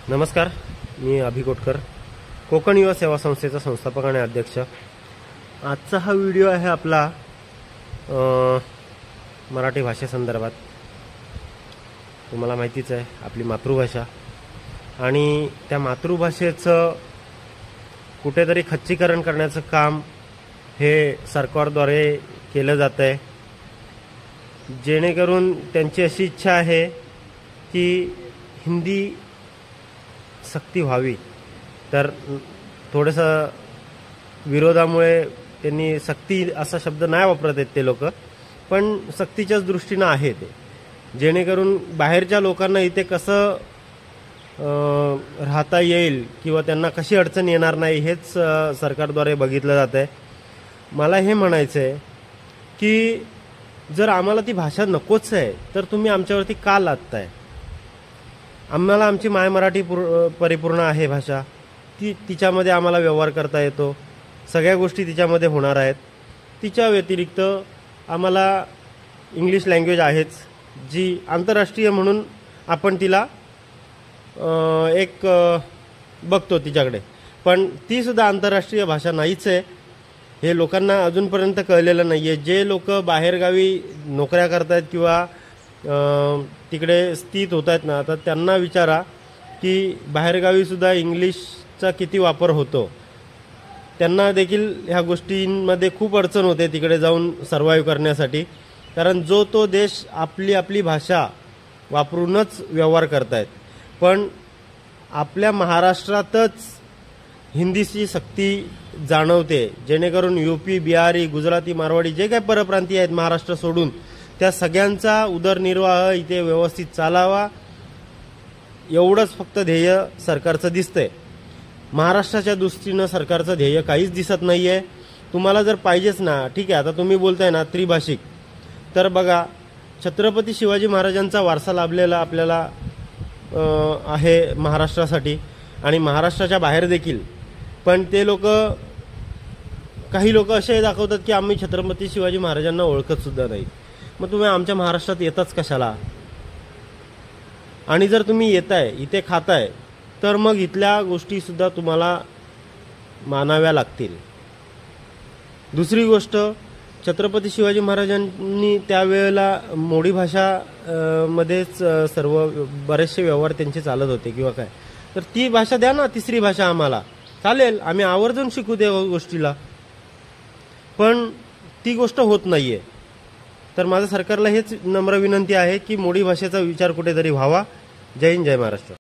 नमस्कार, मी अभि कोटकर, कोकण युवा सेवा संस्थेचा संस्थापक आणि अध्यक्ष। आजचा हा व्हिडिओ आहे आपला मराठी भाषेसंदर्भात। तुम्हाला माहितीच आहे आपली मातृभाषा आणि त्या मातृभाषेचं कुठेतरी खच्चीकरण करण्याचं काम हे सरकारद्वारे केलं जात आहे, जेणेकरून त्यांची अशी इच्छा आहे की हिंदी सक्ती व्हावी। तर थोडंसं विरोधामुळे त्यांनी सक्ती असा शब्द नाही वापरत आहेत ते लोक, पण सक्तीच्याच दृष्टीनं आहे ते, जेणेकरून बाहेरच्या लोकांना इथे कसं राहता येईल किंवा त्यांना कशी अडचण येणार नाही हेच सरकारद्वारे बघितलं जात आहे। मला हे म्हणायचं आहे की जर आम्हाला ती भाषा नकोच आहे तर तुम्ही आमच्यावरती का लादताय? आम्हाला आमची माय मराठी परिपूर्ण आहे भाषा, तिच्यामध्ये आम्हाला व्यवहार करता येतो, सगळ्या गोष्टी तिच्यामध्ये होणार आहेत। तिच्या व्यतिरिक्त आम्हाला इंग्लिश लँग्वेज आहेच, जी आंतरराष्ट्रीय म्हणून आपण तिला एक बघतो तिच्याकडे, पण ती सुद्धा आंतरराष्ट्रीय भाषा नाहीच आहे। हे लोकांना अजूनपर्यंत कळलेलं नाही आहे। जे लोक बाहेरगावी नोकऱ्या करतायत किंवा तिकडे स्थित होत आहेत ना, तर त्यांना विचारा की बाहेरगावी सुद्धा इंग्लिशचा किती वापर होतो। त्यांना देखील ह्या गोष्टींमध्ये खूप अडचण होते तिकडे जाऊन सर्व्हाइव्ह करण्यासाठी, कारण जो तो देश आपली आपली भाषा वापरूनच व्यवहार करतायत। पण आपल्या महाराष्ट्रातच हिंदीची सक्ती जाणवते, जेणेकरून यूपी, बिहारी, गुजराती, मारवाडी जे काही परप्रांतीय आहेत महाराष्ट्र सोडून, त्या सगळ्यांचा उदरनिर्वाह इथे व्यवस्थित चालावा एवढंच फक्त ध्येय सरकारचं दिसतंय। महाराष्ट्राच्या दृष्टीनं सरकारचं ध्येय काहीच दिसत नाही आहे। तुम्हाला जर पाहिजेच ना, ठीक आहे, आता तुम्ही बोलताय ना त्रिभाषिक, तर बघा छत्रपती शिवाजी महाराजांचा वारसा लाभलेला आपल्याला आहे महाराष्ट्रासाठी आणि महाराष्ट्राच्या बाहेर देखील, पण ते लोक काही लोक असे दाखवतात की आम्ही छत्रपती शिवाजी महाराजांना ओळखत सुद्धा नाही। मग तुम्ही आमच्या महाराष्ट्रात येताच कशाला? आणि जर तुम्ही येताय इथे खाताय तर मग इथल्या गोष्टी सुद्धा तुम्हाला मानाव्या लागतील। दुसरी गोष्ट, छत्रपती शिवाजी महाराजांनी त्यावेळेला मोडी भाषा मध्येच सर्व बरेचसे व्यवहार त्यांचे चालत होते किंवा काय, तर ती भाषा द्या ना, तिसरी भाषा आम्हाला चालेल, आम्ही आवर्जून शिकू त्या गोष्टीला, पण ती गोष्ट होत नाहीये। तर माझं सरकारला हेच नम्र विनंती आहे की मोडी भाषेचा विचार कुठेतरी व्हावा। जय हिंद, जय महाराष्ट्र।